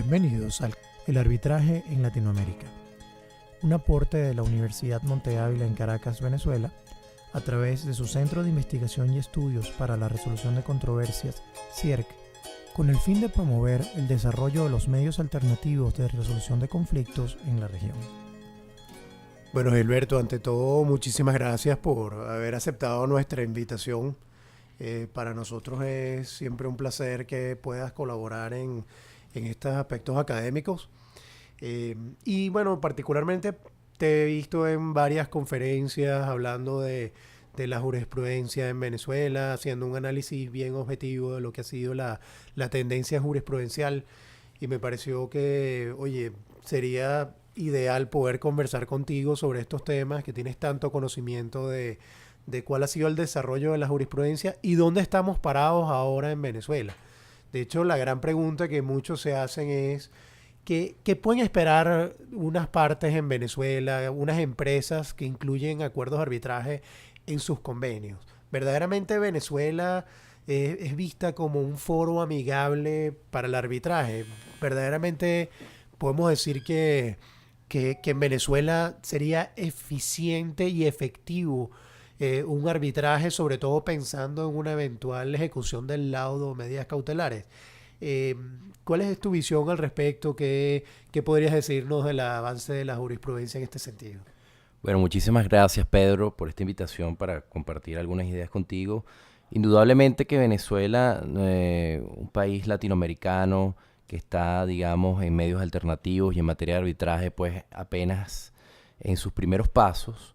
Bienvenidos al El arbitraje en Latinoamérica, un aporte de la Universidad Monte Ávila en Caracas, Venezuela, a través de su Centro de Investigación y Estudios para la Resolución de Controversias, CIERC, con el fin de promover el desarrollo de los medios alternativos de resolución de conflictos en la región. Bueno, Gilberto, ante todo, muchísimas gracias por haber aceptado nuestra invitación. Para nosotros es siempre un placer que puedas colaborar en estos aspectos académicos. Y bueno, particularmente te he visto en varias conferencias hablando de la jurisprudencia en Venezuela, haciendo un análisis bien objetivo de lo que ha sido la tendencia jurisprudencial. Y me pareció que, oye, sería ideal poder conversar contigo sobre estos temas, que tienes tanto conocimiento de cuál ha sido el desarrollo de la jurisprudencia y dónde estamos parados ahora en Venezuela. De hecho, la gran pregunta que muchos se hacen es ¿qué pueden esperar unas partes en Venezuela, unas empresas que incluyen acuerdos de arbitraje en sus convenios? ¿Verdaderamente Venezuela es vista como un foro amigable para el arbitraje? ¿Verdaderamente podemos decir que en Venezuela sería eficiente y efectivo un arbitraje, sobre todo pensando en una eventual ejecución del laudo o medidas cautelares? ¿Cuál es tu visión al respecto? ¿Qué podrías decirnos del avance de la jurisprudencia en este sentido? Bueno, muchísimas gracias, Pedro, por esta invitación para compartir algunas ideas contigo. Indudablemente que Venezuela, un país latinoamericano que está, digamos, en medios alternativos y en materia de arbitraje, pues apenas en sus primeros pasos.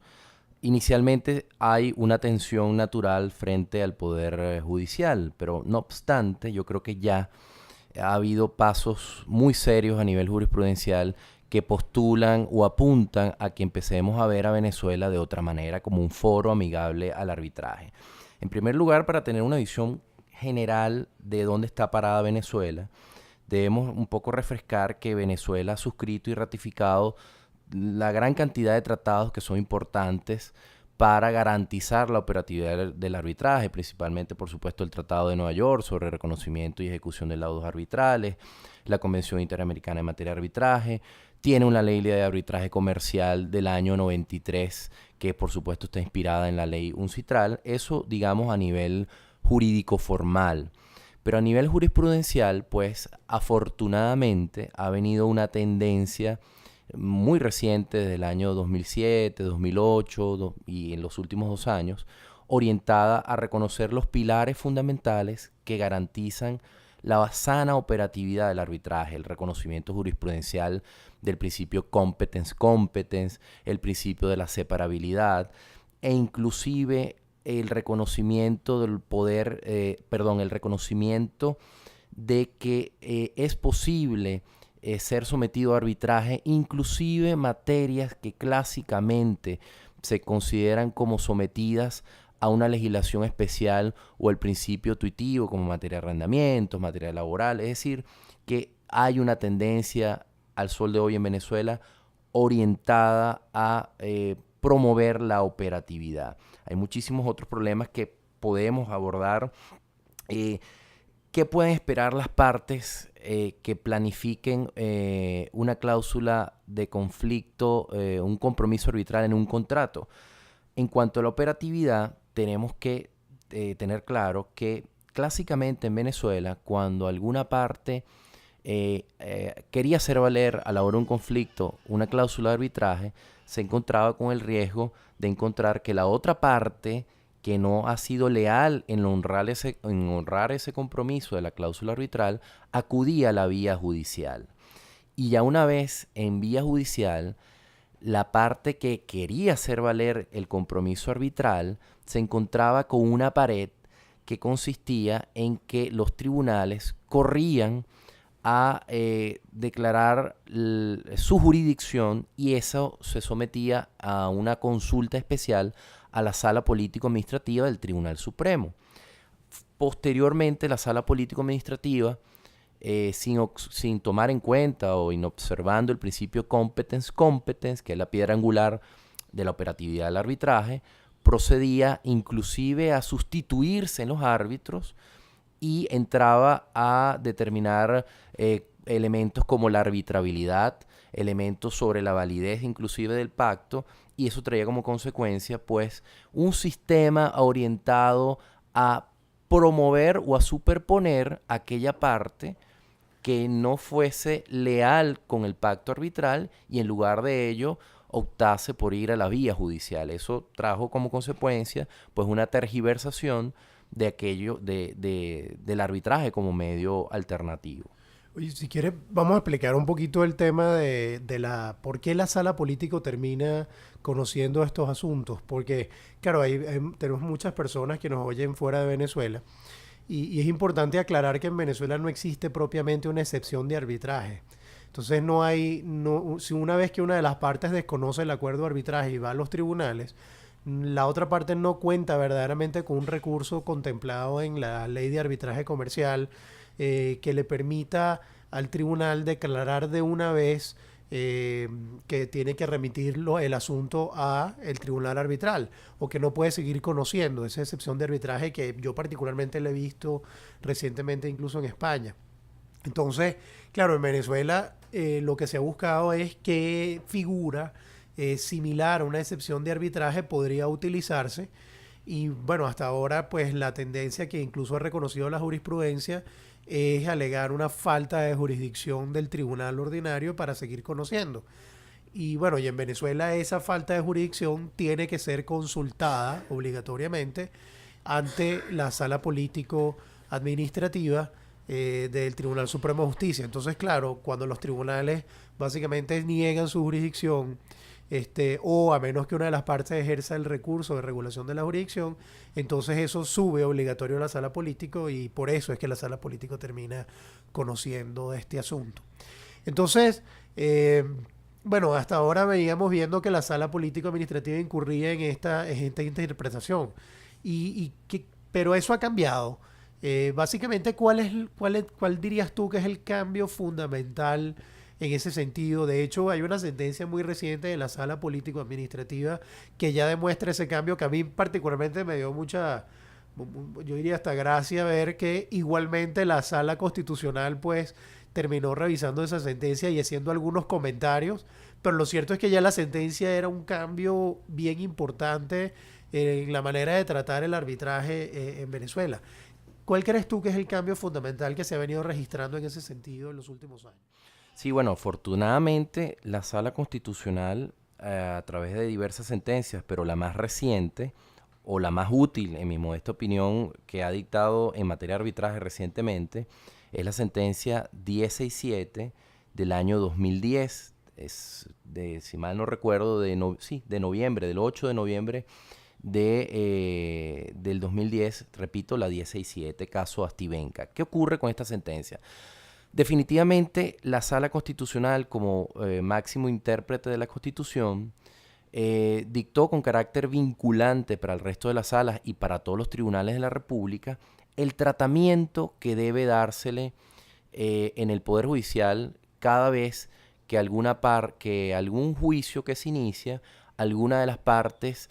Inicialmente hay una tensión natural frente al poder judicial, pero no obstante, yo creo que ya ha habido pasos muy serios a nivel jurisprudencial que postulan o apuntan a que empecemos a ver a Venezuela de otra manera, como un foro amigable al arbitraje. En primer lugar, para tener una visión general de dónde está parada Venezuela, debemos un poco refrescar que Venezuela ha suscrito y ratificado la gran cantidad de tratados que son importantes para garantizar la operatividad del arbitraje, principalmente, por supuesto, el Tratado de Nueva York sobre reconocimiento y ejecución de laudos arbitrales, la Convención Interamericana en materia de arbitraje, tiene una ley de arbitraje comercial del año 93, que por supuesto está inspirada en la ley UNCITRAL, eso digamos a nivel jurídico formal. Pero a nivel jurisprudencial, pues afortunadamente ha venido una tendencia muy reciente, desde el año 2007, 2008 y en los últimos 2 años, orientada a reconocer los pilares fundamentales que garantizan la sana operatividad del arbitraje, el reconocimiento jurisprudencial del principio competence, el principio de la separabilidad e inclusive el reconocimiento del poder, el reconocimiento de que es posible ser sometido a arbitraje, inclusive materias que clásicamente se consideran como sometidas a una legislación especial o el principio tuitivo, como materia de arrendamientos, materia laboral. Es decir, que hay una tendencia al sol de hoy en Venezuela orientada a promover la operatividad. Hay muchísimos otros problemas que podemos abordar. ¿Qué pueden esperar las partes que planifiquen una cláusula de conflicto, un compromiso arbitral en un contrato? En cuanto a la operatividad, tenemos que tener claro que clásicamente en Venezuela, cuando alguna parte quería hacer valer a la hora de un conflicto una cláusula de arbitraje, se encontraba con el riesgo de encontrar que la otra parte que no ha sido leal en honrar ese compromiso de la cláusula arbitral, acudía a la vía judicial. Y ya una vez en vía judicial, la parte que quería hacer valer el compromiso arbitral se encontraba con una pared que consistía en que los tribunales corrían a declarar su jurisdicción y eso se sometía a una consulta especial a la Sala Político-Administrativa del Tribunal Supremo. Posteriormente, la Sala Político-Administrativa, sin tomar en cuenta o inobservando el principio competence, que es la piedra angular de la operatividad del arbitraje, procedía inclusive a sustituirse en los árbitros y entraba a determinar elementos como la arbitrabilidad, elementos sobre la validez inclusive del pacto, y eso traía como consecuencia pues un sistema orientado a promover o a superponer aquella parte que no fuese leal con el pacto arbitral y en lugar de ello optase por ir a la vía judicial. Eso trajo como consecuencia pues una tergiversación de aquello del arbitraje como medio alternativo. Oye, si quieres, vamos a explicar un poquito el tema por qué la sala político termina conociendo estos asuntos. Porque, claro, tenemos muchas personas que nos oyen fuera de Venezuela y es importante aclarar que en Venezuela no existe propiamente una excepción de arbitraje. Entonces si una vez que una de las partes desconoce el acuerdo de arbitraje y va a los tribunales, la otra parte no cuenta verdaderamente con un recurso contemplado en la ley de arbitraje comercial que le permita al tribunal declarar de una vez que tiene que remitirlo el asunto a el tribunal arbitral o que no puede seguir conociendo esa excepción de arbitraje que yo particularmente le he visto recientemente incluso en España. Entonces, claro, en Venezuela lo que se ha buscado es qué figura similar a una excepción de arbitraje podría utilizarse y bueno, hasta ahora pues la tendencia que incluso ha reconocido la jurisprudencia es alegar una falta de jurisdicción del tribunal ordinario para seguir conociendo. Y bueno, y en Venezuela esa falta de jurisdicción tiene que ser consultada obligatoriamente ante la sala político administrativa del Tribunal Supremo de Justicia. Entonces, claro, cuando los tribunales básicamente niegan su jurisdicción, o a menos que una de las partes ejerza el recurso de regulación de la jurisdicción, entonces eso sube obligatorio a la sala político y por eso es que la sala político termina conociendo este asunto. Entonces, bueno, hasta ahora veíamos viendo que la sala político administrativa incurría en esta interpretación, pero eso ha cambiado. Básicamente, ¿cuál dirías tú que es el cambio fundamental en ese sentido? De hecho, hay una sentencia muy reciente de la sala político-administrativa que ya demuestra ese cambio que a mí particularmente me dio mucha, yo diría hasta gracia ver que igualmente la sala constitucional pues terminó revisando esa sentencia y haciendo algunos comentarios, pero lo cierto es que ya la sentencia era un cambio bien importante en la manera de tratar el arbitraje en Venezuela. ¿Cuál crees tú que es el cambio fundamental que se ha venido registrando en ese sentido en los últimos años? Sí, bueno, afortunadamente la Sala Constitucional, a través de diversas sentencias, pero la más reciente o la más útil, en mi modesta opinión, que ha dictado en materia de arbitraje recientemente, es la sentencia 1067 del año 2010, si mal no recuerdo, del 8 de noviembre del 2010, repito, la 1067, caso Astivenca. ¿Qué ocurre con esta sentencia? Definitivamente la Sala Constitucional, como máximo intérprete de la Constitución, dictó con carácter vinculante para el resto de las salas y para todos los tribunales de la República el tratamiento que debe dársele en el Poder Judicial cada vez que algún juicio que se inicia, alguna de las partes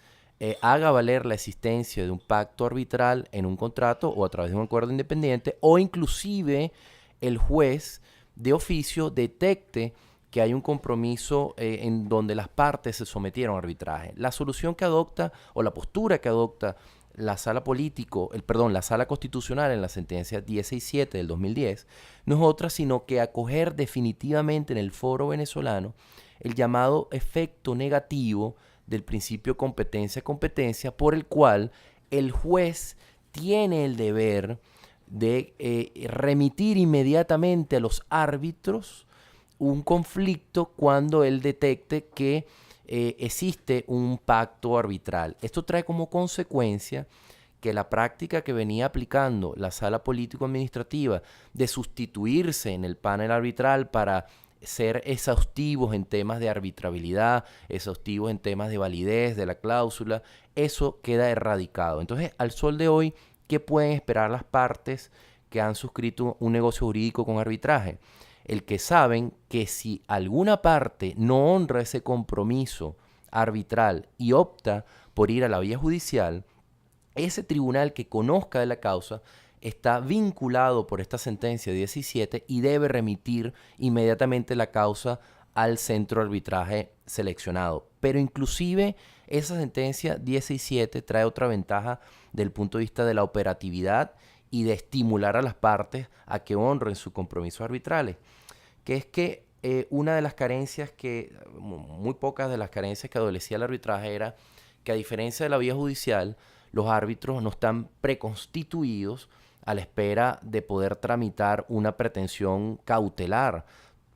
haga valer la existencia de un pacto arbitral en un contrato o a través de un acuerdo independiente, o inclusive el juez de oficio detecte que hay un compromiso en donde las partes se sometieron a arbitraje. La solución que adopta o la postura que adopta la Sala Constitucional en la sentencia 1067 del 2010 no es otra sino que acoger definitivamente en el foro venezolano el llamado efecto negativo del principio competencia-competencia, por el cual el juez tiene el deber de remitir inmediatamente a los árbitros un conflicto cuando él detecte que existe un pacto arbitral. Esto trae como consecuencia que la práctica que venía aplicando la Sala Político-Administrativa de sustituirse en el panel arbitral para ser exhaustivos en temas de arbitrabilidad, exhaustivos en temas de validez de la cláusula, eso queda erradicado. Entonces, al sol de hoy, ¿qué pueden esperar las partes que han suscrito un negocio jurídico con arbitraje? El que saben que si alguna parte no honra ese compromiso arbitral y opta por ir a la vía judicial, ese tribunal que conozca de la causa está vinculado por esta sentencia 17 y debe remitir inmediatamente la causa al centro de arbitraje seleccionado. Pero inclusive esa sentencia 17 trae otra ventaja del punto de vista de la operatividad y de estimular a las partes a que honren sus compromisos arbitrales, que es que una de las carencias muy pocas de las carencias que adolecía el arbitraje era que, a diferencia de la vía judicial, los árbitros no están preconstituidos a la espera de poder tramitar una pretensión cautelar.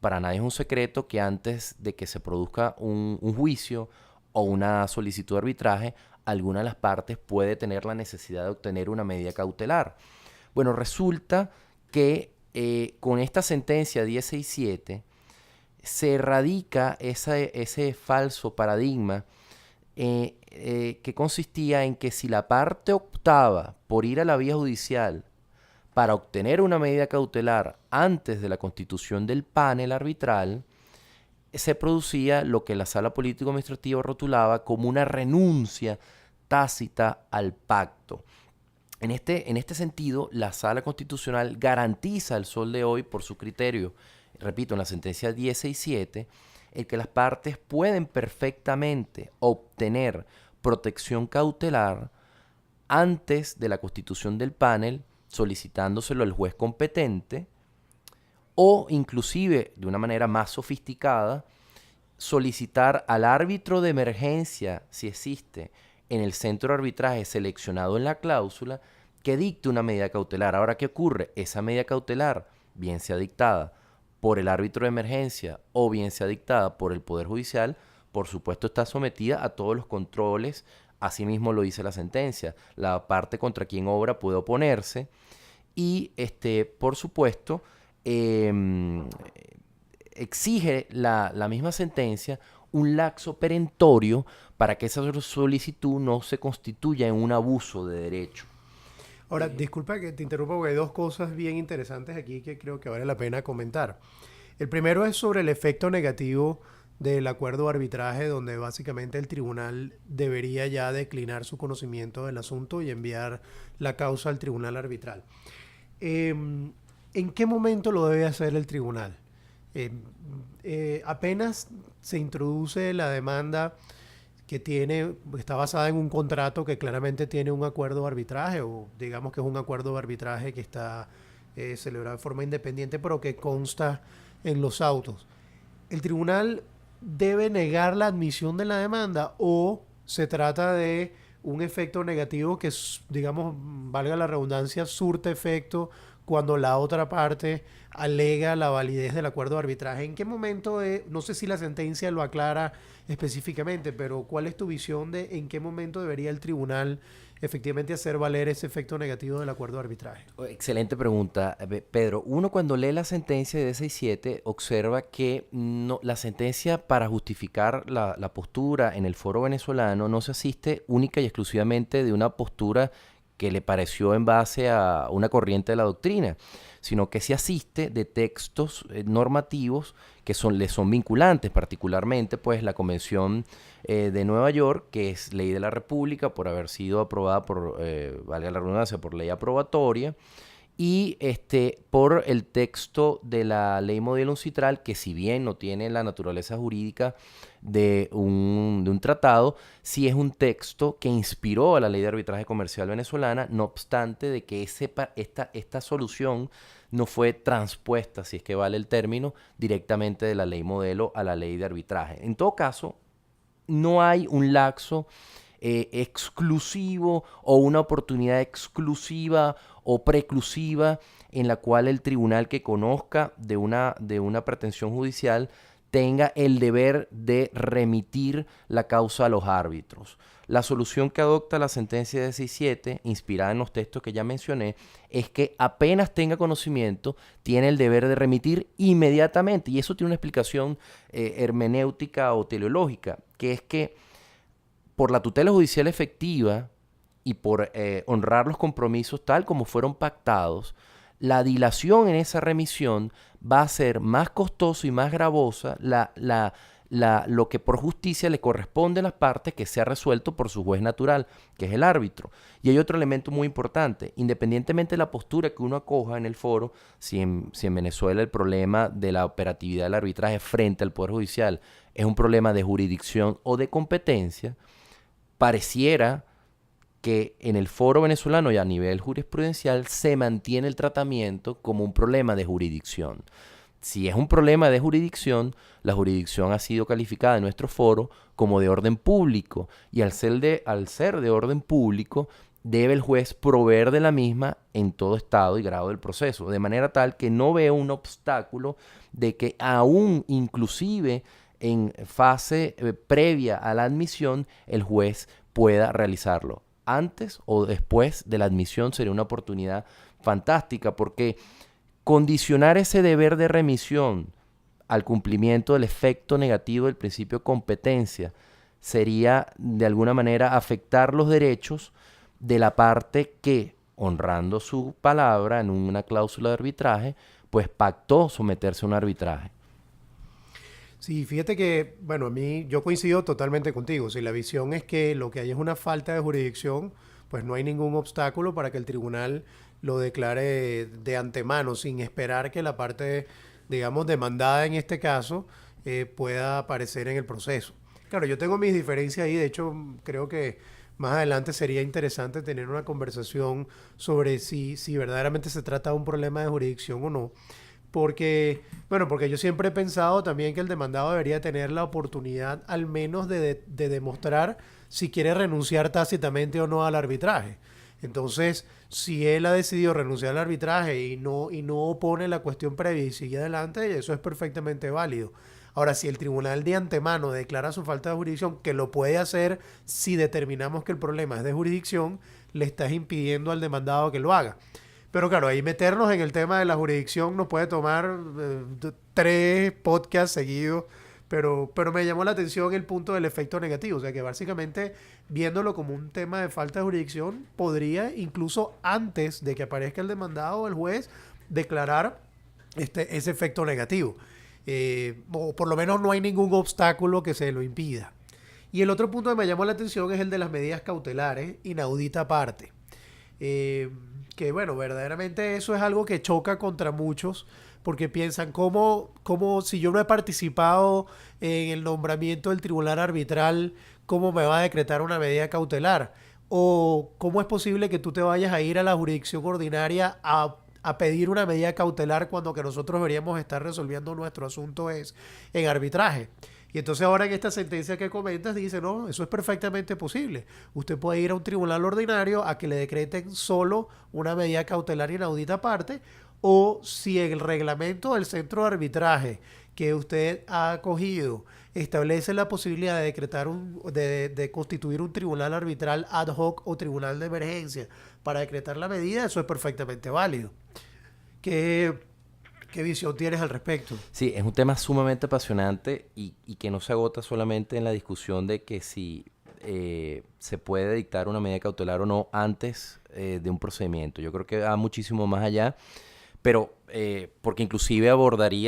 Para nadie es un secreto que antes de que se produzca un juicio o una solicitud de arbitraje, alguna de las partes puede tener la necesidad de obtener una medida cautelar. Bueno, resulta que con esta sentencia 167 se erradica ese falso paradigma que consistía en que si la parte optaba por ir a la vía judicial para obtener una medida cautelar antes de la constitución del panel arbitral, se producía lo que la Sala Político-Administrativa rotulaba como una renuncia tácita al pacto. En este sentido, la Sala Constitucional garantiza al sol de hoy, por su criterio, repito, en la sentencia 167, el que las partes pueden perfectamente obtener protección cautelar antes de la constitución del panel, solicitándoselo al juez competente, o inclusive, de una manera más sofisticada, solicitar al árbitro de emergencia, si existe, en el centro de arbitraje seleccionado en la cláusula, que dicte una medida cautelar. Ahora, ¿qué ocurre? Esa medida cautelar, bien sea dictada por el árbitro de emergencia o bien sea dictada por el Poder Judicial, por supuesto está sometida a todos los controles. Asimismo lo dice la sentencia. La parte contra quien obra puede oponerse y, por supuesto, exige la misma sentencia un laxo perentorio para que esa solicitud no se constituya en un abuso de derecho. Ahora, disculpa que te interrumpa porque hay dos cosas bien interesantes aquí que creo que vale la pena comentar. El primero es sobre el efecto negativo del acuerdo de arbitraje, donde básicamente el tribunal debería ya declinar su conocimiento del asunto y enviar la causa al tribunal arbitral. ¿En qué momento lo debe hacer el tribunal? Apenas se introduce la demanda que está basada en un contrato que claramente tiene un acuerdo de arbitraje, o digamos que es un acuerdo de arbitraje que está celebrado de forma independiente, pero que consta en los autos. ¿El tribunal debe negar la admisión de la demanda o se trata de un efecto negativo que, digamos, valga la redundancia, surte efecto cuando la otra parte alega la validez del acuerdo de arbitraje? ¿En qué momento, no sé si la sentencia lo aclara específicamente, pero cuál es tu visión de en qué momento debería el tribunal efectivamente hacer valer ese efecto negativo del acuerdo de arbitraje? Excelente pregunta, Pedro. Uno, cuando lee la sentencia de 67 observa que la sentencia, para justificar la postura en el foro venezolano, no se asiste única y exclusivamente de una postura que le pareció en base a una corriente de la doctrina, sino que se asiste de textos normativos que le son vinculantes, particularmente pues la Convención de Nueva York, que es ley de la República por haber sido aprobada por, valga la redundancia, por ley aprobatoria, y por el texto de la ley modelo uncitral, que si bien no tiene la naturaleza jurídica de un tratado, sí es un texto que inspiró a la ley de arbitraje comercial venezolana, no obstante de que esta solución no fue transpuesta, si es que vale el término, directamente de la ley modelo a la ley de arbitraje. En todo caso, no hay un laxo exclusivo o una oportunidad exclusiva o preclusiva en la cual el tribunal que conozca de una pretensión judicial tenga el deber de remitir la causa a los árbitros. La solución que adopta la sentencia de 17, inspirada en los textos que ya mencioné, es que apenas tenga conocimiento, tiene el deber de remitir inmediatamente. Y eso tiene una explicación hermenéutica o teleológica, que es que por la tutela judicial efectiva y por honrar los compromisos tal como fueron pactados, la dilación en esa remisión va a ser más costosa y más gravosa, la lo que por justicia le corresponde a las partes que sea resuelto por su juez natural, que es el árbitro. Y hay otro elemento muy importante, independientemente de la postura que uno acoja en el foro, si en Venezuela el problema de la operatividad del arbitraje frente al Poder Judicial es un problema de jurisdicción o de competencia, pareciera que en el foro venezolano y a nivel jurisprudencial se mantiene el tratamiento como un problema de jurisdicción. Si es un problema de jurisdicción, la jurisdicción ha sido calificada en nuestro foro como de orden público y al ser de orden público, debe el juez proveer de la misma en todo estado y grado del proceso, de manera tal que no veo un obstáculo de que aún inclusive en fase previa a la admisión el juez pueda realizarlo. Antes o después de la admisión sería una oportunidad fantástica porque condicionar ese deber de remisión al cumplimiento del efecto negativo del principio de competencia sería de alguna manera afectar los derechos de la parte que, honrando su palabra en una cláusula de arbitraje, pues pactó someterse a un arbitraje. Sí, fíjate que, bueno, a mí yo coincido totalmente contigo. Si la visión es que lo que hay es una falta de jurisdicción, pues no hay ningún obstáculo para que el tribunal lo declare de antemano, sin esperar que la parte, digamos, demandada en este caso pueda aparecer en el proceso. Claro, yo tengo mis diferencias ahí. De hecho, creo que más adelante sería interesante tener una conversación sobre si verdaderamente se trata de un problema de jurisdicción o no. Porque yo siempre he pensado también que el demandado debería tener la oportunidad al menos de demostrar si quiere renunciar tácitamente o no al arbitraje. Entonces, si él ha decidido renunciar al arbitraje y no opone la cuestión previa y sigue adelante, eso es perfectamente válido. Ahora, si el tribunal de antemano declara su falta de jurisdicción, que lo puede hacer si determinamos que el problema es de jurisdicción, le estás impidiendo al demandado que lo haga. Pero claro, ahí meternos en el tema de la jurisdicción nos puede tomar 3 podcasts seguidos, pero me llamó la atención el punto del efecto negativo. O sea que básicamente, viéndolo como un tema de falta de jurisdicción, podría incluso antes de que aparezca el demandado o el juez declarar ese efecto negativo. O por lo menos no hay ningún obstáculo que se lo impida. Y el otro punto que me llamó la atención es el de las medidas cautelares, inaudita aparte. Que bueno, verdaderamente eso es algo que choca contra muchos porque piensan cómo si yo no he participado en el nombramiento del tribunal arbitral, ¿cómo me va a decretar una medida cautelar? O ¿cómo es posible que tú te vayas a ir a la jurisdicción ordinaria a pedir una medida cautelar cuando que nosotros deberíamos estar resolviendo nuestro asunto es en arbitraje? Y entonces ahora en esta sentencia que comentas dice, no, eso es perfectamente posible. Usted puede ir a un tribunal ordinario a que le decreten solo una medida cautelar inaudita aparte, o si el reglamento del centro de arbitraje que usted ha acogido establece la posibilidad de decretar de constituir un tribunal arbitral ad hoc o tribunal de emergencia para decretar la medida, eso es perfectamente válido. ¿Qué visión tienes al respecto? Sí, es un tema sumamente apasionante y que no se agota solamente en la discusión de que si se puede dictar una medida cautelar o no antes de un procedimiento. Yo creo que va muchísimo más allá, pero porque inclusive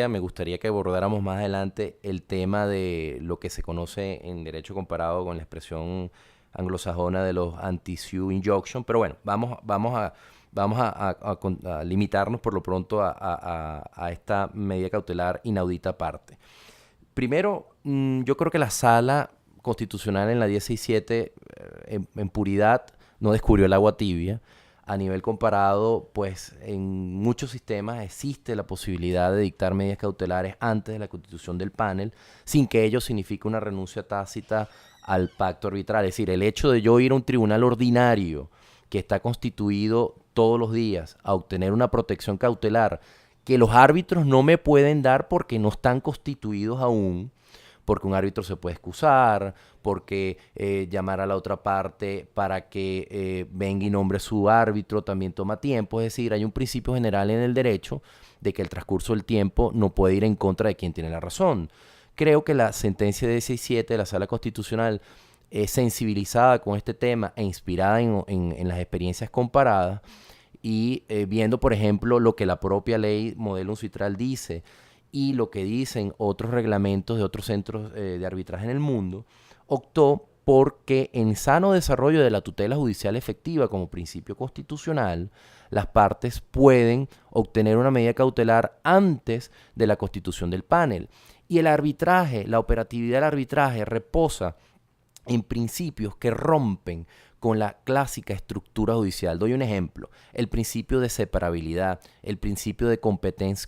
me gustaría que abordáramos más adelante el tema de lo que se conoce en derecho comparado con la expresión anglosajona de los anti-sue injunction, pero bueno, vamos a limitarnos por lo pronto a esta medida cautelar inaudita aparte. Primero, yo creo que la Sala Constitucional en la 1067 en puridad no descubrió el agua tibia. A nivel comparado, pues en muchos sistemas existe la posibilidad de dictar medidas cautelares antes de la constitución del panel, sin que ello signifique una renuncia tácita al pacto arbitral. Es decir, el hecho de yo ir a un tribunal ordinario que está constituido todos los días a obtener una protección cautelar que los árbitros no me pueden dar porque no están constituidos aún, porque un árbitro se puede excusar, porque llamar a la otra parte para que venga y nombre su árbitro también toma tiempo. Es decir, hay un principio general en el derecho de que el transcurso del tiempo no puede ir en contra de quien tiene la razón. Creo que la sentencia de 67 de la Sala Constitucional es sensibilizada con este tema e inspirada en las experiencias comparadas y viendo, por ejemplo, lo que la propia ley Modelo Uncitral dice y lo que dicen otros reglamentos de otros centros de arbitraje en el mundo, optó porque en sano desarrollo de la tutela judicial efectiva como principio constitucional, las partes pueden obtener una medida cautelar antes de la constitución del panel. Y el arbitraje, la operatividad del arbitraje reposa en principios que rompen con la clásica estructura judicial. Doy un ejemplo: el principio de separabilidad, el principio de competence.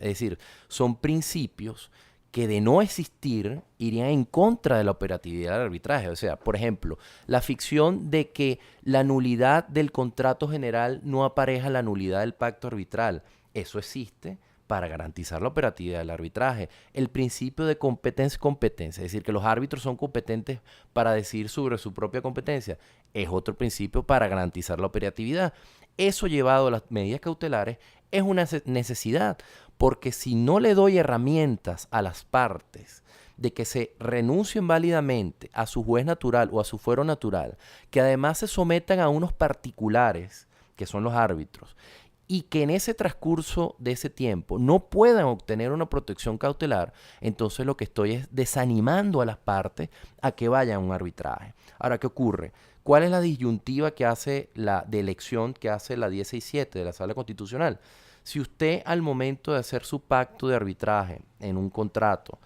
Es decir, son principios que de no existir irían en contra de la operatividad del arbitraje. O sea, por ejemplo, la ficción de que la nulidad del contrato general no apareja a la nulidad del pacto arbitral. Eso existe para garantizar la operatividad del arbitraje. El principio de competencia, es decir, que los árbitros son competentes para decidir sobre su propia competencia, es otro principio para garantizar la operatividad. Eso llevado a las medidas cautelares es una necesidad, porque si no le doy herramientas a las partes de que se renuncien válidamente a su juez natural o a su fuero natural, que además se sometan a unos particulares, que son los árbitros, y que en ese transcurso de ese tiempo no puedan obtener una protección cautelar, entonces lo que estoy es desanimando a las partes a que vayan a un arbitraje. Ahora, ¿qué ocurre? ¿Cuál es la disyuntiva que hace de elección que hace la 1067 de la Sala Constitucional? Si usted al momento de hacer su pacto de arbitraje en un contrato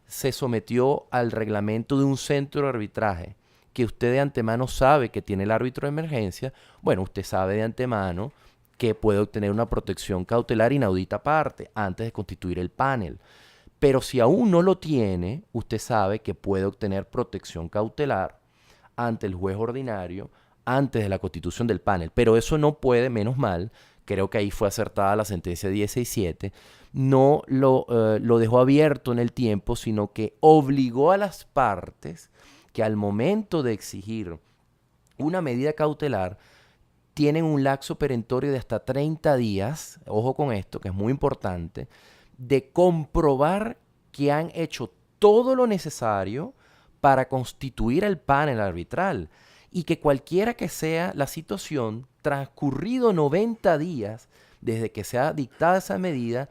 se sometió al reglamento de un centro de arbitraje que usted de antemano sabe que tiene el árbitro de emergencia, bueno, usted sabe de antemano que puede obtener una protección cautelar inaudita aparte antes de constituir el panel. Pero si aún no lo tiene, usted sabe que puede obtener protección cautelar ante el juez ordinario antes de la constitución del panel. Pero eso no puede, menos mal, creo que ahí fue acertada la sentencia 1067, no lo dejó abierto en el tiempo, sino que obligó a las partes que al momento de exigir una medida cautelar tienen un lapso perentorio de hasta 30 días, ojo con esto, que es muy importante, de comprobar que han hecho todo lo necesario para constituir el panel arbitral y que cualquiera que sea la situación, transcurrido 90 días desde que se ha dictado esa medida,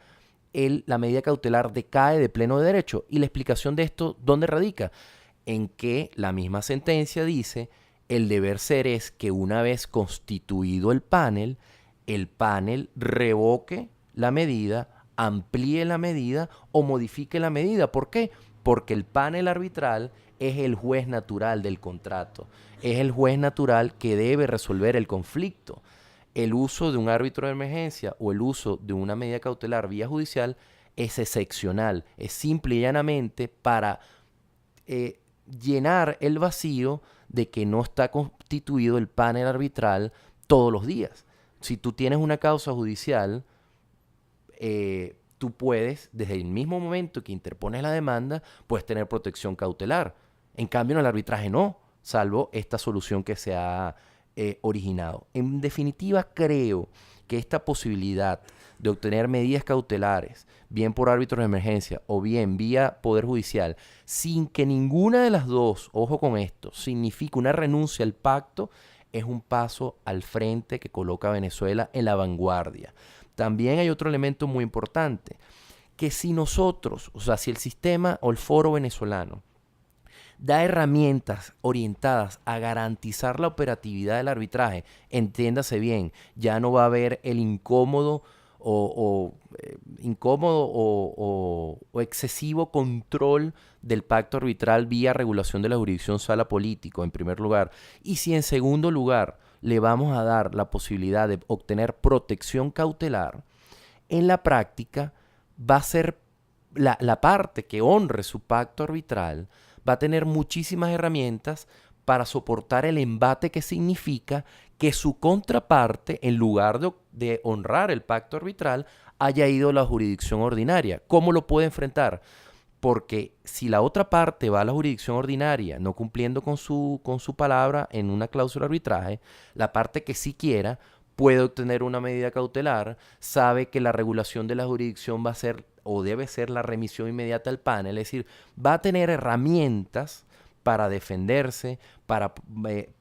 la medida cautelar decae de pleno derecho. Y la explicación de esto, ¿dónde radica? En que la misma sentencia dice: el deber ser es que una vez constituido el panel revoque la medida, amplíe la medida o modifique la medida. ¿Por qué? Porque el panel arbitral es el juez natural del contrato, es el juez natural que debe resolver el conflicto. El uso de un árbitro de emergencia o el uso de una medida cautelar vía judicial es excepcional, es simple y llanamente para llenar el vacío de que no está constituido el panel arbitral todos los días. Si tú tienes una causa judicial, tú puedes, desde el mismo momento que interpones la demanda, puedes tener protección cautelar. En cambio, en el arbitraje no, salvo esta solución que se ha originado. En definitiva, creo que esta posibilidad de obtener medidas cautelares, bien por árbitros de emergencia o bien vía Poder Judicial, sin que ninguna de las dos, ojo con esto, signifique una renuncia al pacto, es un paso al frente que coloca a Venezuela en la vanguardia. También hay otro elemento muy importante, que si nosotros, o sea, si el sistema o el foro venezolano da herramientas orientadas a garantizar la operatividad del arbitraje, entiéndase bien, ya no va a haber el incómodo o excesivo control del pacto arbitral vía regulación de la jurisdicción sala político, en primer lugar. Y si en segundo lugar le vamos a dar la posibilidad de obtener protección cautelar, en la práctica va a ser la parte que honre su pacto arbitral, va a tener muchísimas herramientas para soportar el embate que significa que su contraparte, en lugar de honrar el pacto arbitral, haya ido a la jurisdicción ordinaria. ¿Cómo lo puede enfrentar? Porque si la otra parte va a la jurisdicción ordinaria, no cumpliendo con su palabra en una cláusula de arbitraje, la parte que sí quiera puede obtener una medida cautelar, sabe que la regulación de la jurisdicción va a ser o debe ser la remisión inmediata al panel, es decir, va a tener herramientas para defenderse, para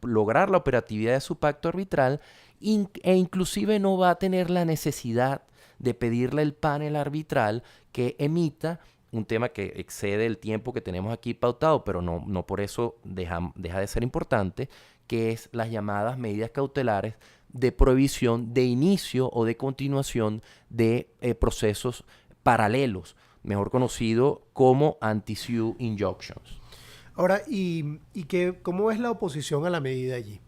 lograr la operatividad de su pacto arbitral e inclusive no va a tener la necesidad de pedirle al panel arbitral que emita un tema que excede el tiempo que tenemos aquí pautado, pero no por eso deja de ser importante, que es las llamadas medidas cautelares de prohibición de inicio o de continuación de procesos paralelos, mejor conocido como anti-sue injunctions. Ahora, ¿cómo es la oposición a la medida allí?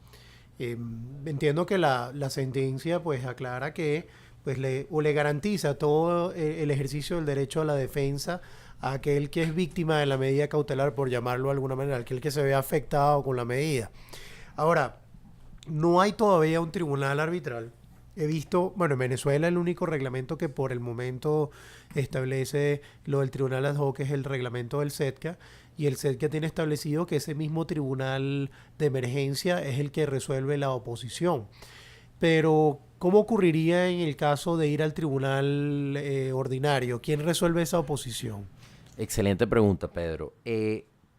Entiendo que la sentencia pues aclara que pues le garantiza todo el ejercicio del derecho a la defensa a aquel que es víctima de la medida cautelar, por llamarlo de alguna manera, aquel que se ve afectado con la medida. Ahora, no hay todavía un tribunal arbitral. He visto, bueno, en Venezuela el único reglamento que por el momento establece lo del tribunal ad hoc es el reglamento del SETCA, y el SETCA tiene establecido que ese mismo tribunal de emergencia es el que resuelve la oposición. Pero, ¿cómo ocurriría en el caso de ir al tribunal ordinario? ¿Quién resuelve esa oposición? Excelente pregunta, Pedro.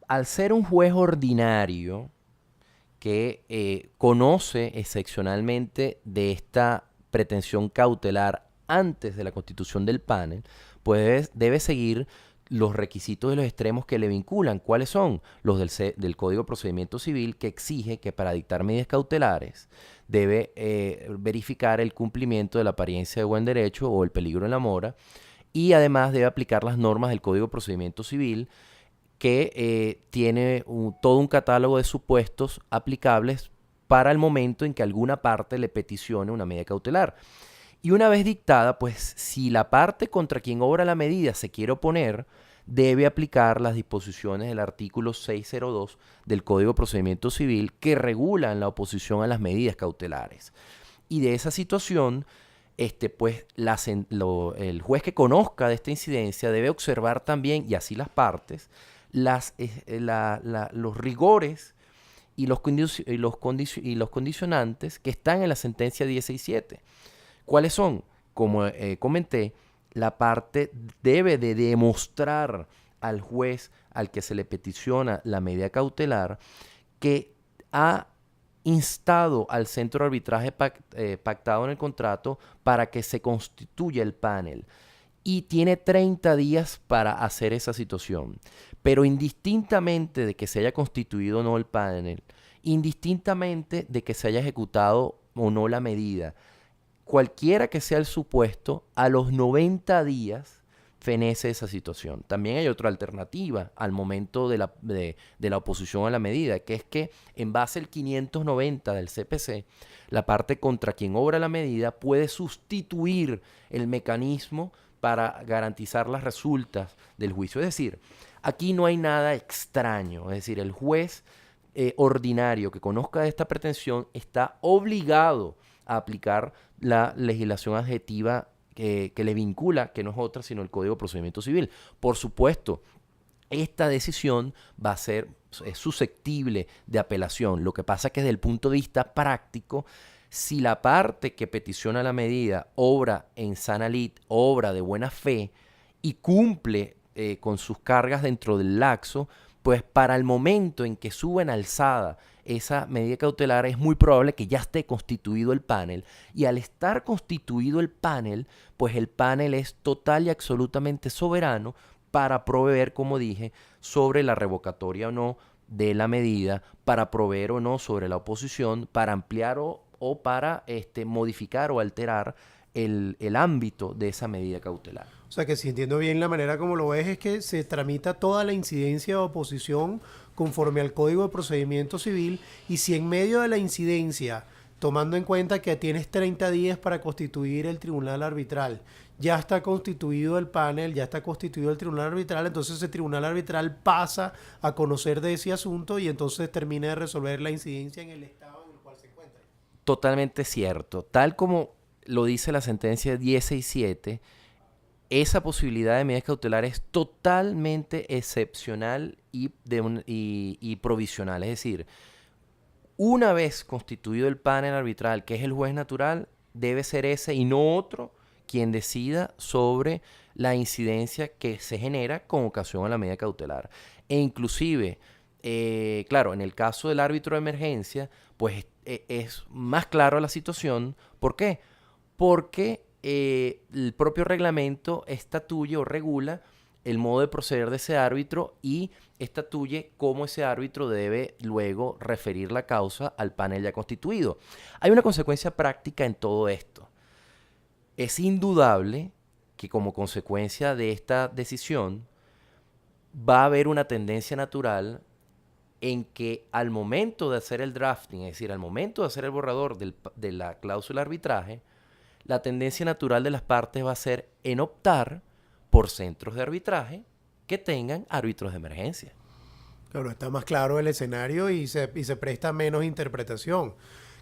Al ser un juez ordinario que conoce excepcionalmente de esta pretensión cautelar antes de la constitución del panel, pues debe seguir los requisitos y los extremos que le vinculan. ¿Cuáles son? Los del Código de Procedimiento Civil, que exige que para dictar medidas cautelares debe verificar el cumplimiento de la apariencia de buen derecho o el peligro en la mora, y además debe aplicar las normas del Código de Procedimiento Civil, que tiene todo un catálogo de supuestos aplicables para el momento en que alguna parte le peticione una medida cautelar. Y una vez dictada, pues si la parte contra quien obra la medida se quiere oponer, debe aplicar las disposiciones del artículo 602 del Código de Procedimiento Civil, que regulan la oposición a las medidas cautelares. Y de esa situación, pues el juez que conozca de esta incidencia debe observar también, y así las partes, los rigores y los condicionantes que están en la sentencia 1067. ¿Cuáles son? Como comenté, la parte debe de demostrar al juez al que se le peticiona la medida cautelar que ha instado al centro de arbitraje pactado en el contrato para que se constituya el panel. Y tiene 30 días para hacer esa situación. Pero indistintamente de que se haya constituido o no el panel, indistintamente de que se haya ejecutado o no la medida, cualquiera que sea el supuesto, a los 90 días fenece esa situación. También hay otra alternativa al momento de la oposición a la medida, que es que en base al 590 del CPC, la parte contra quien obra la medida puede sustituir el mecanismo para garantizar las resultas del juicio. Es decir, aquí no hay nada extraño. Es decir, el juez ordinario que conozca de esta pretensión está obligado a aplicar la legislación adjetiva que le vincula, que no es otra sino el Código de Procedimiento Civil. Por supuesto, esta decisión es susceptible de apelación. Lo que pasa es que desde el punto de vista práctico, si la parte que peticiona la medida obra en sana lid, obra de buena fe y cumple con sus cargas dentro del laxo, pues para el momento en que suba en alzada esa medida cautelar es muy probable que ya esté constituido el panel, y al estar constituido el panel, pues el panel es total y absolutamente soberano para proveer, como dije, sobre la revocatoria o no de la medida, para proveer o no sobre la oposición, para ampliar o para modificar o alterar el ámbito de esa medida cautelar. O sea que si entiendo bien la manera como lo ves es que se tramita toda la incidencia de oposición conforme al Código de Procedimiento Civil, y si en medio de la incidencia, tomando en cuenta que tienes 30 días para constituir el tribunal arbitral, ya está constituido el panel, ya está constituido el tribunal arbitral, entonces ese tribunal arbitral pasa a conocer de ese asunto y entonces termina de resolver la incidencia en el estado en el cual se encuentra. Totalmente cierto. Tal como lo dice la sentencia 1067, esa posibilidad de medidas cautelares es totalmente excepcional y provisional. Es decir, una vez constituido el panel arbitral, que es el juez natural, debe ser ese y no otro quien decida sobre la incidencia que se genera con ocasión a la medida cautelar. E inclusive, claro, en el caso del árbitro de emergencia, pues es más claro la situación. ¿Por qué? Porque el propio reglamento estatuye o regula el modo de proceder de ese árbitro y estatuye cómo ese árbitro debe luego referir la causa al panel ya constituido. Hay una consecuencia práctica en todo esto. Es indudable que como consecuencia de esta decisión va a haber una tendencia natural en que al momento de hacer el drafting, es decir, al momento de hacer el borrador de la cláusula de arbitraje, la tendencia natural de las partes va a ser en optar por centros de arbitraje que tengan árbitros de emergencia. Claro, está más claro el escenario y se presta menos interpretación.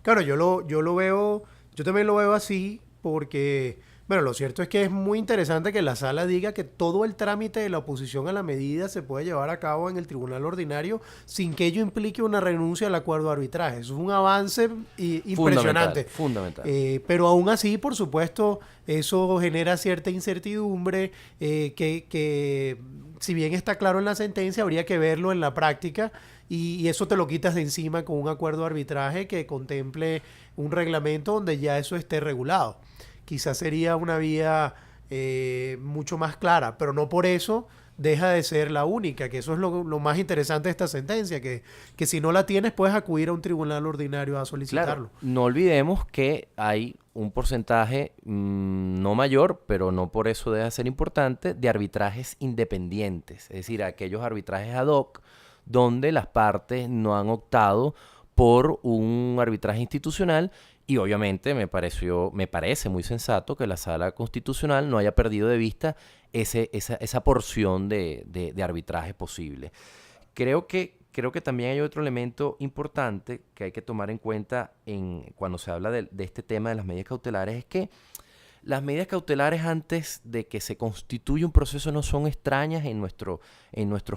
Claro, yo lo veo, yo también lo veo así porque, bueno, lo cierto es que es muy interesante que la sala diga que todo el trámite de la oposición a la medida se puede llevar a cabo en el tribunal ordinario sin que ello implique una renuncia al acuerdo de arbitraje. Eso es un avance impresionante. Fundamental. Pero aún así, por supuesto, eso genera cierta incertidumbre que si bien está claro en la sentencia, habría que verlo en la práctica y eso te lo quitas de encima con un acuerdo de arbitraje que contemple un reglamento donde ya eso esté regulado. Quizás sería una vía mucho más clara, pero no por eso deja de ser la única, que eso es lo más interesante de esta sentencia, que si no la tienes puedes acudir a un tribunal ordinario a solicitarlo. Claro, no olvidemos que hay un porcentaje no mayor, pero no por eso deja de ser importante, de arbitrajes independientes, es decir, aquellos arbitrajes ad hoc donde las partes no han optado por un arbitraje institucional. Y obviamente me parece muy sensato que la Sala Constitucional no haya perdido de vista esa porción de arbitraje posible. Creo que también hay otro elemento importante que hay que tomar en cuenta cuando se habla de este tema de las medidas cautelares, es que las medidas cautelares antes de que se constituya un proceso no son extrañas en nuestro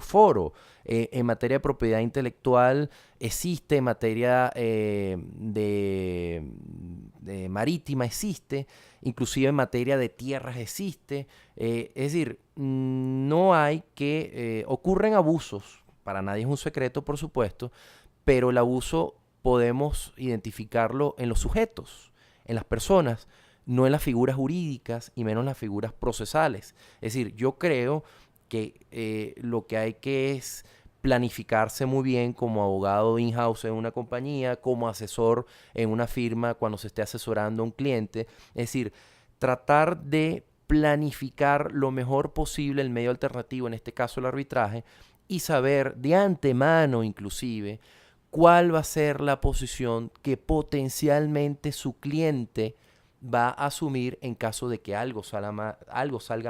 foro. En materia de propiedad intelectual existe, en materia de marítima existe, inclusive en materia de tierras existe. Es decir, no hay que... ocurren abusos, para nadie es un secreto, por supuesto, pero el abuso podemos identificarlo en los sujetos, en las personas, no en las figuras jurídicas y menos en las figuras procesales. Es decir, yo creo que lo que hay que es planificarse muy bien como abogado in-house en una compañía, como asesor en una firma cuando se esté asesorando a un cliente. Es decir, tratar de planificar lo mejor posible el medio alternativo, en este caso el arbitraje, y saber de antemano inclusive cuál va a ser la posición que potencialmente su cliente va a asumir en caso de que algo salga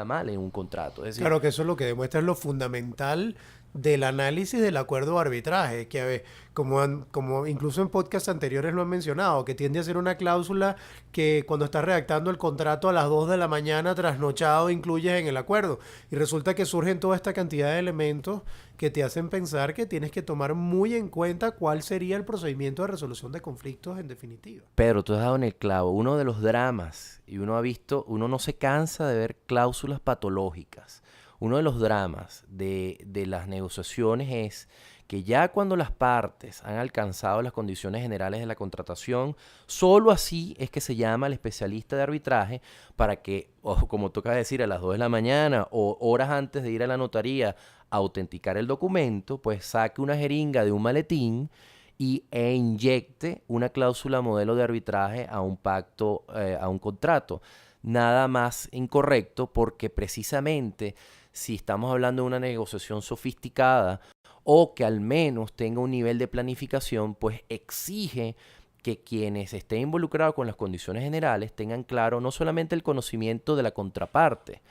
mal en un contrato. Es decir, claro que eso es lo que demuestra lo fundamental del análisis del acuerdo de arbitraje, que como incluso en podcasts anteriores lo han mencionado, que tiende a ser una cláusula que cuando estás redactando el contrato a las 2 de la mañana trasnochado incluyes en el acuerdo. Y resulta que surgen toda esta cantidad de elementos que te hacen pensar que tienes que tomar muy en cuenta cuál sería el procedimiento de resolución de conflictos en definitiva. Pedro, tú has dado en el clavo. Uno de los dramas, y uno no se cansa de ver cláusulas patológicas. Uno de los dramas de las negociaciones es que ya cuando las partes han alcanzado las condiciones generales de la contratación, solo así es que se llama al especialista de arbitraje para que, como toca decir, a las 2 de la mañana o horas antes de ir a la notaría a autenticar el documento, pues saque una jeringa de un maletín e inyecte una cláusula modelo de arbitraje a un pacto, a un contrato. Nada más incorrecto, porque precisamente si estamos hablando de una negociación sofisticada o que al menos tenga un nivel de planificación, pues exige que quienes estén involucrados con las condiciones generales tengan claro no solamente el conocimiento de la contraparte,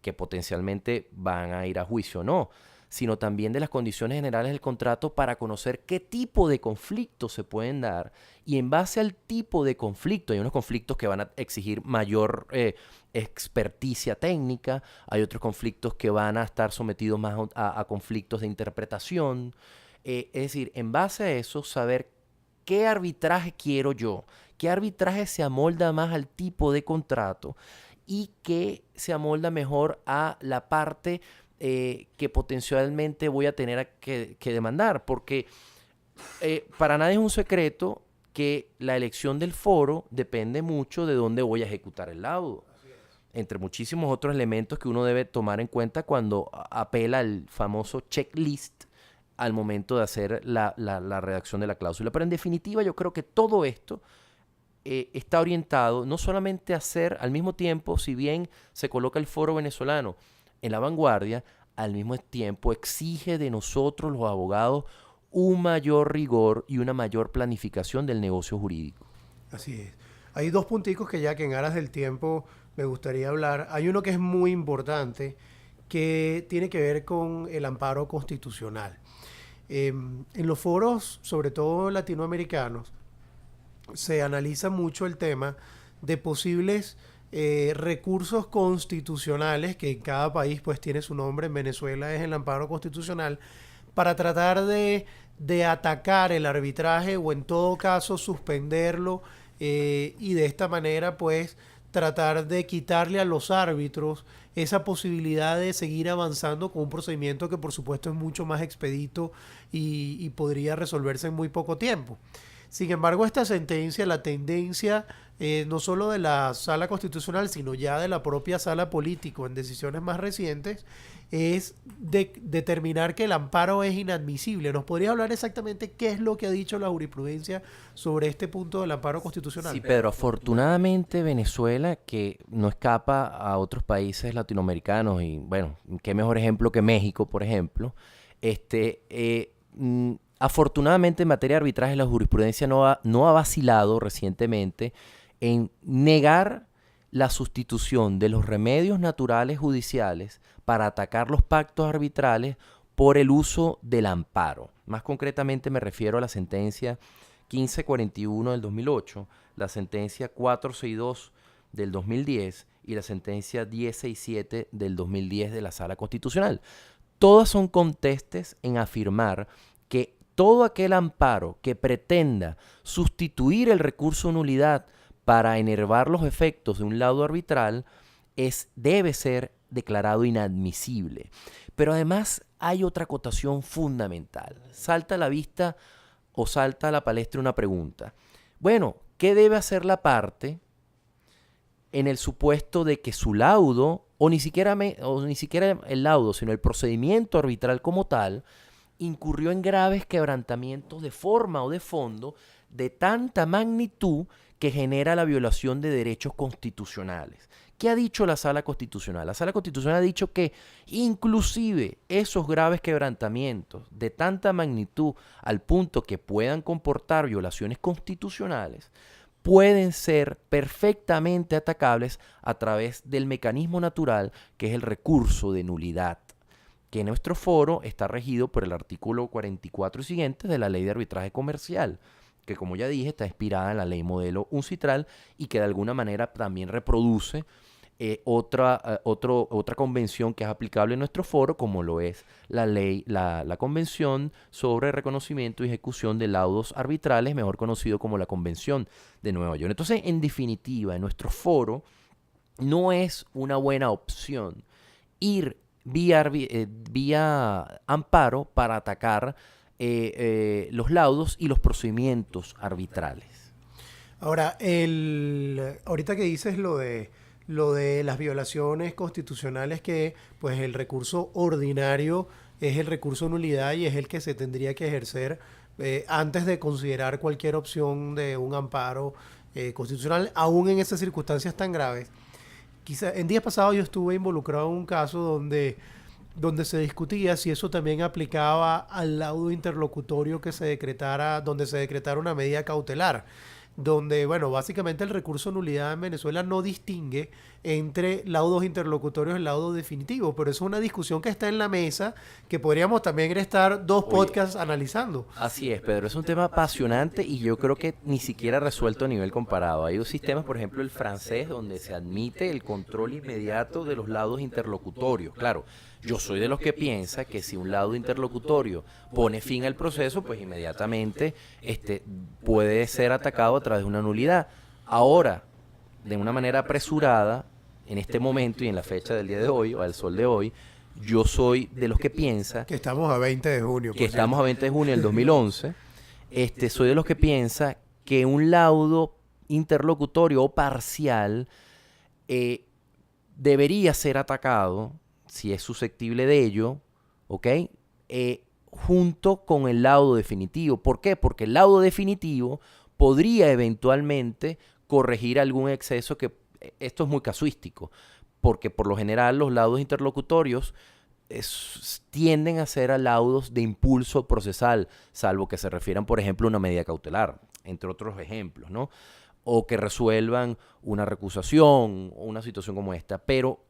que potencialmente van a ir a juicio o no, sino también de las condiciones generales del contrato para conocer qué tipo de conflictos se pueden dar. Y en base al tipo de conflicto, hay unos conflictos que van a exigir mayor experticia técnica, hay otros conflictos que van a estar sometidos más a conflictos de interpretación. Es decir, en base a eso, saber qué arbitraje quiero yo, qué arbitraje se amolda más al tipo de contrato y qué se amolda mejor a la parte que potencialmente voy a tener que demandar, porque para nadie es un secreto que la elección del foro depende mucho de dónde voy a ejecutar el laudo, entre muchísimos otros elementos que uno debe tomar en cuenta cuando apela al famoso checklist al momento de hacer la redacción de la cláusula. Pero en definitiva yo creo que todo esto está orientado no solamente a hacer al mismo tiempo, si bien se coloca el foro venezolano en la vanguardia, al mismo tiempo exige de nosotros los abogados un mayor rigor y una mayor planificación del negocio jurídico. Así es. Hay dos punticos que ya que en aras del tiempo me gustaría hablar. Hay uno que es muy importante, que tiene que ver con el amparo constitucional. En los foros, sobre todo latinoamericanos, se analiza mucho el tema de posibles recursos constitucionales, que en cada país pues tiene su nombre. En Venezuela es el amparo constitucional, para tratar de atacar el arbitraje o en todo caso suspenderlo, y de esta manera pues tratar de quitarle a los árbitros esa posibilidad de seguir avanzando con un procedimiento que por supuesto es mucho más expedito y podría resolverse en muy poco tiempo. Sin embargo, esta sentencia, la tendencia no solo de la Sala Constitucional, sino ya de la propia Sala Político en decisiones más recientes, es determinar que el amparo es inadmisible. ¿Nos podría hablar exactamente qué es lo que ha dicho la jurisprudencia sobre este punto del amparo constitucional? Sí, Pedro, afortunadamente Venezuela, que no escapa a otros países latinoamericanos, y bueno, qué mejor ejemplo que México, por ejemplo, afortunadamente en materia de arbitraje la jurisprudencia no ha vacilado recientemente en negar la sustitución de los remedios naturales judiciales para atacar los pactos arbitrales por el uso del amparo. Más concretamente me refiero a la sentencia 1541 del 2008, la sentencia 462 del 2010 y la sentencia 1067 del 2010 de la Sala Constitucional. Todas son contestes en afirmar que todo aquel amparo que pretenda sustituir el recurso de nulidad para enervar los efectos de un laudo arbitral debe ser declarado inadmisible. Pero además hay otra acotación fundamental. Salta a la vista o salta a la palestra una pregunta. Bueno, ¿qué debe hacer la parte en el supuesto de que su laudo, o ni siquiera el laudo, sino el procedimiento arbitral como tal, incurrió en graves quebrantamientos de forma o de fondo de tanta magnitud que genera la violación de derechos constitucionales? ¿Qué ha dicho la Sala Constitucional? La Sala Constitucional ha dicho que inclusive esos graves quebrantamientos de tanta magnitud al punto que puedan comportar violaciones constitucionales pueden ser perfectamente atacables a través del mecanismo natural que es el recurso de nulidad, que nuestro foro está regido por el artículo 44 y siguientes de la Ley de Arbitraje Comercial, que como ya dije está inspirada en la ley modelo UNCITRAL y que de alguna manera también reproduce otra convención que es aplicable en nuestro foro, como lo es la Convención sobre Reconocimiento y Ejecución de Laudos Arbitrales, mejor conocido como la Convención de Nueva York. Entonces, en definitiva, en nuestro foro no es una buena opción ir vía amparo para atacar los laudos y los procedimientos arbitrales. Ahora, ahorita que dices lo de las violaciones constitucionales, que pues el recurso ordinario es el recurso de nulidad y es el que se tendría que ejercer antes de considerar cualquier opción de un amparo constitucional, aún en esas circunstancias tan graves. Quizá en días pasados yo estuve involucrado en un caso donde se discutía si eso también aplicaba al laudo interlocutorio donde se decretara una medida cautelar, donde, bueno, básicamente el recurso de nulidad en Venezuela no distingue entre laudos interlocutorios y laudo definitivo, pero eso es una discusión que está en la mesa, que podríamos también estar dos podcasts analizando. Así es, Pedro, es un tema apasionante y yo creo que ni siquiera resuelto a nivel comparado. Hay dos sistemas, por ejemplo, el francés, donde se admite el control inmediato de los laudos interlocutorios. Claro, yo soy de los que piensa que si un laudo interlocutorio pone fin al proceso, pues inmediatamente puede ser atacado a través de una nulidad. Ahora, de una manera apresurada, en este momento y en la fecha del día de hoy, o al sol de hoy, yo soy de los que piensa... Que estamos a 20 de junio. Que estamos a 20 de junio del 2011. Soy de los que piensa que un laudo interlocutorio o parcial debería ser atacado, si es susceptible de ello, ¿ok? Junto con el laudo definitivo. ¿Por qué? Porque el laudo definitivo podría eventualmente corregir algún exceso que, esto es muy casuístico, porque por lo general los laudos interlocutorios tienden a ser a laudos de impulso procesal, salvo que se refieran, por ejemplo, a una medida cautelar, entre otros ejemplos, ¿no? O que resuelvan una recusación o una situación como esta. Pero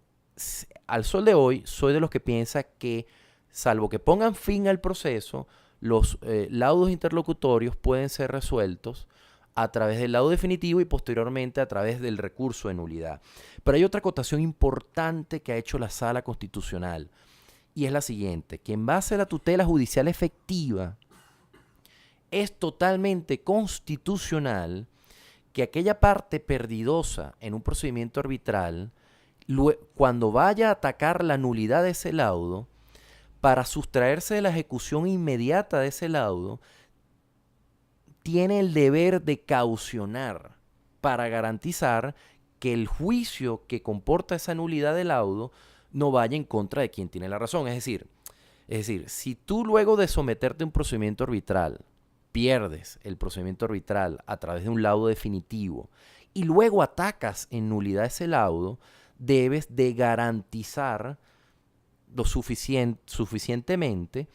al sol de hoy soy de los que piensa que, salvo que pongan fin al proceso, los laudos interlocutorios pueden ser resueltos a través del laudo definitivo y posteriormente a través del recurso de nulidad. Pero hay otra acotación importante que ha hecho la Sala Constitucional, y es la siguiente: que en base a la tutela judicial efectiva es totalmente constitucional que aquella parte perdidosa en un procedimiento arbitral, cuando vaya a atacar la nulidad de ese laudo, para sustraerse de la ejecución inmediata de ese laudo, tiene el deber de caucionar para garantizar que el juicio que comporta esa nulidad del laudo no vaya en contra de quien tiene la razón. Es decir, si tú luego de someterte a un procedimiento arbitral pierdes el procedimiento arbitral a través de un laudo definitivo y luego atacas en nulidad ese laudo, debes de garantizar lo suficientemente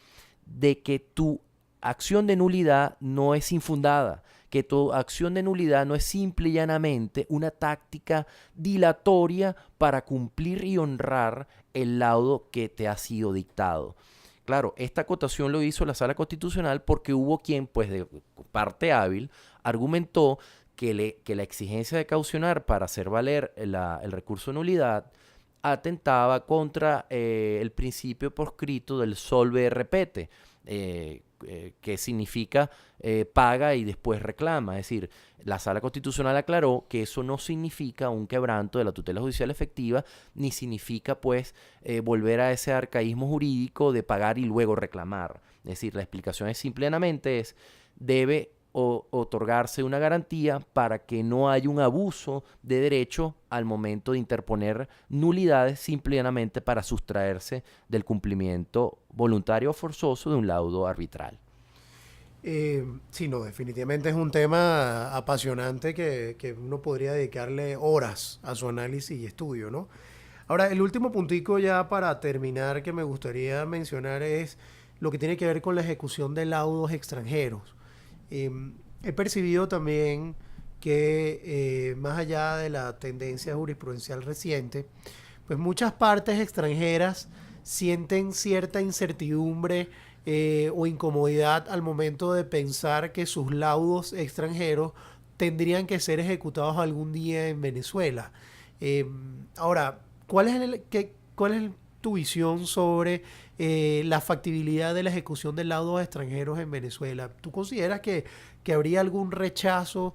de que tu acción de nulidad no es infundada, que tu acción de nulidad no es simple y llanamente una táctica dilatoria para cumplir y honrar el laudo que te ha sido dictado. Claro, esta acotación lo hizo la Sala Constitucional porque hubo quien, pues de parte hábil, argumentó que la exigencia de caucionar para hacer valer el recurso de nulidad atentaba contra el principio proscrito del solve repete, que significa paga y después reclama. Es decir, la Sala Constitucional aclaró que eso no significa un quebranto de la tutela judicial efectiva, ni significa pues volver a ese arcaísmo jurídico de pagar y luego reclamar. Es decir, la explicación es simplemente debe otorgarse una garantía para que no haya un abuso de derecho al momento de interponer nulidades simplemente para sustraerse del cumplimiento voluntario o forzoso de un laudo arbitral. Sí, no, definitivamente es un tema apasionante que uno podría dedicarle horas a su análisis y estudio, ¿no? Ahora, el último puntico ya para terminar que me gustaría mencionar es lo que tiene que ver con la ejecución de laudos extranjeros. He percibido también que más allá de la tendencia jurisprudencial reciente, pues muchas partes extranjeras sienten cierta incertidumbre o incomodidad al momento de pensar que sus laudos extranjeros tendrían que ser ejecutados algún día en Venezuela. Ahora, ¿cuál es tu visión sobre la factibilidad de la ejecución de laudos extranjeros en Venezuela? ¿Tú consideras que habría algún rechazo,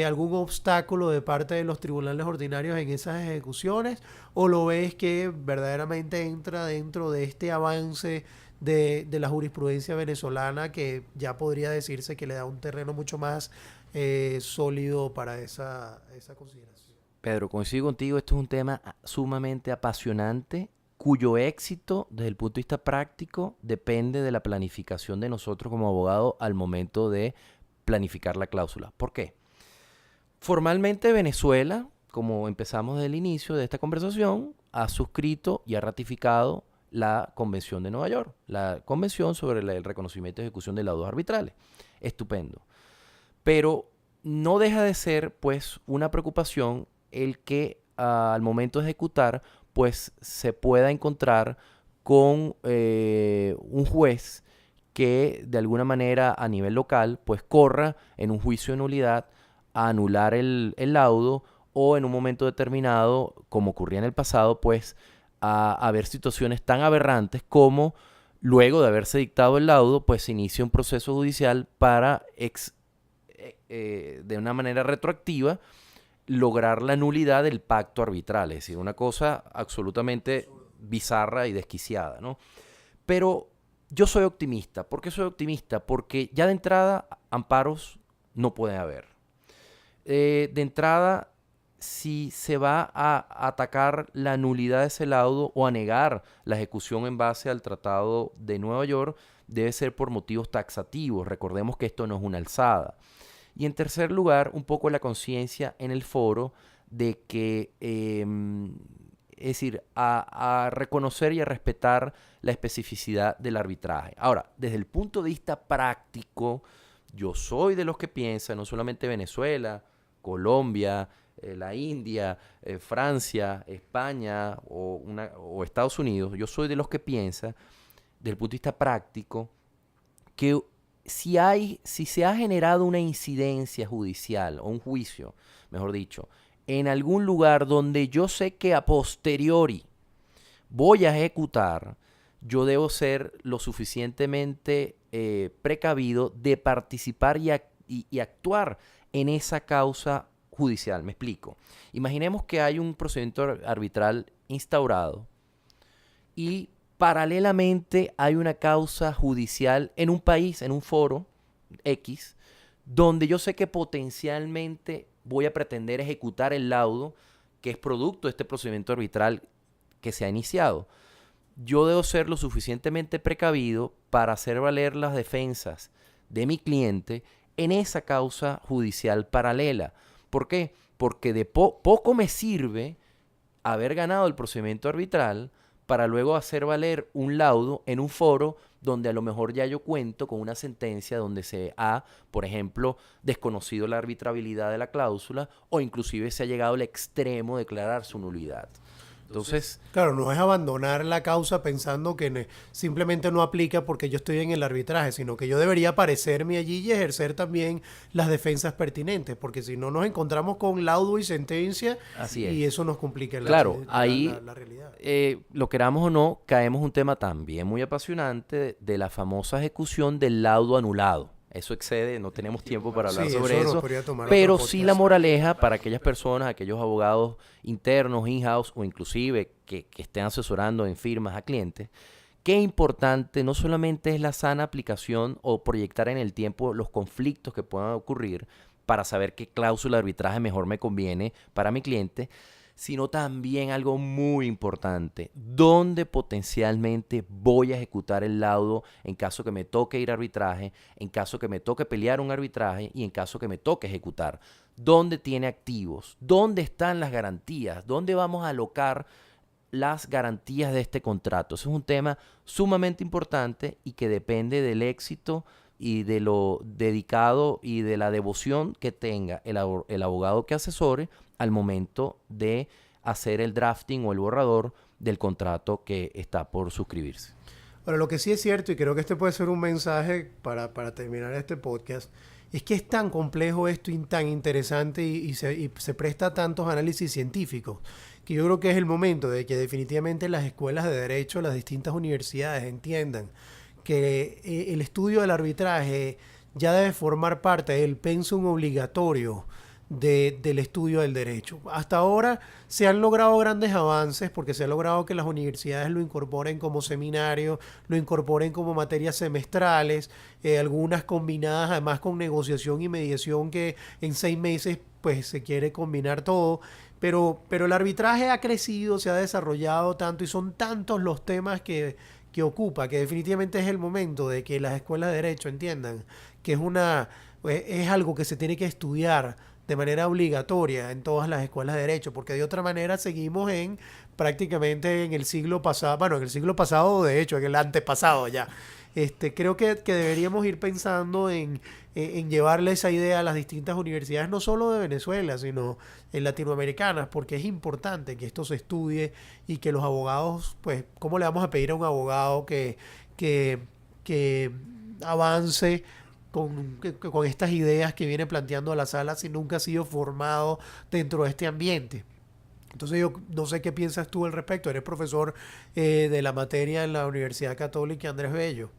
algún obstáculo de parte de los tribunales ordinarios en esas ejecuciones? ¿O lo ves que verdaderamente entra dentro de este avance de la jurisprudencia venezolana que ya podría decirse que le da un terreno mucho más sólido para esa consideración? Pedro, coincido contigo, esto es un tema sumamente apasionante, cuyo éxito desde el punto de vista práctico depende de la planificación de nosotros como abogados al momento de planificar la cláusula. ¿Por qué? Formalmente Venezuela, como empezamos desde el inicio de esta conversación, ha suscrito y ha ratificado la Convención de Nueva York, la Convención sobre el reconocimiento y ejecución de laudos arbitrales. Estupendo. Pero no deja de ser, pues, una preocupación el que al momento de ejecutar, pues, se pueda encontrar con un juez que de alguna manera a nivel local pues corra en un juicio de nulidad a anular el laudo, o en un momento determinado, como ocurría en el pasado, pues a haber situaciones tan aberrantes como luego de haberse dictado el laudo pues se inicia un proceso judicial para de una manera retroactiva lograr la nulidad del pacto arbitral. Es decir, una cosa absolutamente bizarra y desquiciada, ¿no? Pero yo soy optimista. ¿Por qué soy optimista? Porque ya de entrada amparos no puede haber. De entrada, si se va a atacar la nulidad de ese laudo o a negar la ejecución en base al Tratado de Nueva York, debe ser por motivos taxativos. Recordemos que esto no es una alzada. Y en tercer lugar, un poco la conciencia en el foro de que, es decir, a reconocer y a respetar la especificidad del arbitraje. Ahora, desde el punto de vista práctico, yo soy de los que piensan, no solamente Venezuela, Colombia, la India, Francia, España o Estados Unidos, yo soy de los que piensa, desde el punto de vista práctico, que si se ha generado una incidencia judicial o un juicio, mejor dicho, en algún lugar donde yo sé que a posteriori voy a ejecutar, yo debo ser lo suficientemente precavido de participar y actuar en esa causa judicial. Me explico. Imaginemos que hay un procedimiento arbitral instaurado y paralelamente hay una causa judicial en un país, en un foro X, donde yo sé que potencialmente voy a pretender ejecutar el laudo que es producto de este procedimiento arbitral que se ha iniciado. Yo debo ser lo suficientemente precavido para hacer valer las defensas de mi cliente en esa causa judicial paralela. ¿Por qué? Porque de poco me sirve haber ganado el procedimiento arbitral para luego hacer valer un laudo en un foro donde a lo mejor ya yo cuento con una sentencia donde se ha, por ejemplo, desconocido la arbitrabilidad de la cláusula o inclusive se ha llegado al extremo de declarar su nulidad. Entonces, claro, no es abandonar la causa pensando que simplemente no aplica porque yo estoy en el arbitraje, sino que yo debería aparecerme allí y ejercer también las defensas pertinentes, porque si no nos encontramos con laudo y sentencia y eso nos complica la realidad. Lo queramos o no, caemos en un tema también muy apasionante de la famosa ejecución del laudo anulado. Eso excede, no tenemos tiempo para hablar sobre eso, pero sí la moraleja para aquellas personas, aquellos abogados internos, in-house o inclusive que estén asesorando en firmas a clientes, qué importante no solamente es la sana aplicación o proyectar en el tiempo los conflictos que puedan ocurrir para saber qué cláusula de arbitraje mejor me conviene para mi cliente, sino también algo muy importante, dónde potencialmente voy a ejecutar el laudo en caso que me toque ir a arbitraje, en caso que me toque pelear un arbitraje y en caso que me toque ejecutar. ¿Dónde tiene activos? ¿Dónde están las garantías? ¿Dónde vamos a alocar las garantías de este contrato? Ese es un tema sumamente importante y que depende del éxito y de lo dedicado y de la devoción que tenga el abogado que asesore al momento de hacer el drafting o el borrador del contrato que está por suscribirse. Ahora, lo que sí es cierto, y creo que este puede ser un mensaje para terminar este podcast, es que es tan complejo esto y tan interesante y se presta a tantos análisis científicos, que yo creo que es el momento de que definitivamente las escuelas de derecho, las distintas universidades entiendan que el estudio del arbitraje ya debe formar parte del pensum obligatorio del estudio del derecho. Hasta ahora se han logrado grandes avances porque se ha logrado que las universidades lo incorporen como seminario, lo incorporen como materias semestrales, algunas combinadas además con negociación y mediación que en 6 meses pues se quiere combinar todo. Pero el arbitraje ha crecido, se ha desarrollado tanto y son tantos los temas que ocupa, que definitivamente es el momento de que las escuelas de derecho entiendan que es algo que se tiene que estudiar de manera obligatoria en todas las escuelas de derecho, porque de otra manera seguimos prácticamente en el siglo pasado, bueno, en el siglo pasado, de hecho, en el antepasado ya. Creo que deberíamos ir pensando en llevarle esa idea a las distintas universidades, no solo de Venezuela, sino en latinoamericanas, porque es importante que esto se estudie y que los abogados, pues, ¿cómo le vamos a pedir a un abogado que avance con estas ideas que viene planteando a la sala si nunca ha sido formado dentro de este ambiente? Entonces yo no sé qué piensas tú al respecto. Eres profesor de la materia en la Universidad Católica Andrés Bello.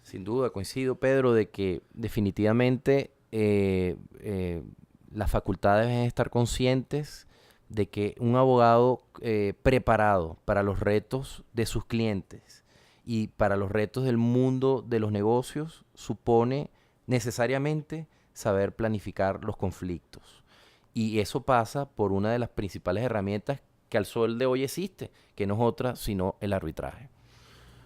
Sin duda, coincido, Pedro, de que definitivamente las facultades deben estar conscientes de que un abogado preparado para los retos de sus clientes y para los retos del mundo de los negocios supone necesariamente saber planificar los conflictos. Y eso pasa por una de las principales herramientas que al sol de hoy existe, que no es otra sino el arbitraje.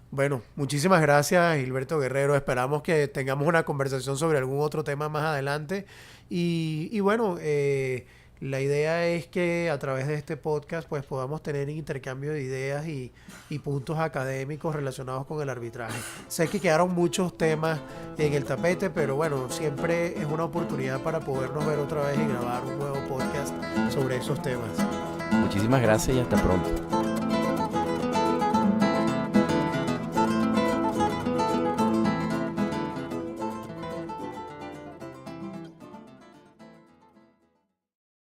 Bueno, muchísimas gracias, Gilberto Guerrero. Esperamos que tengamos una conversación sobre algún otro tema más adelante. Y bueno, la idea es que a través de este podcast pues podamos tener intercambio de ideas y puntos académicos relacionados con el arbitraje. Sé que quedaron muchos temas en el tapete, pero bueno, siempre es una oportunidad para podernos ver otra vez y grabar un nuevo podcast sobre esos temas. Muchísimas gracias y hasta pronto.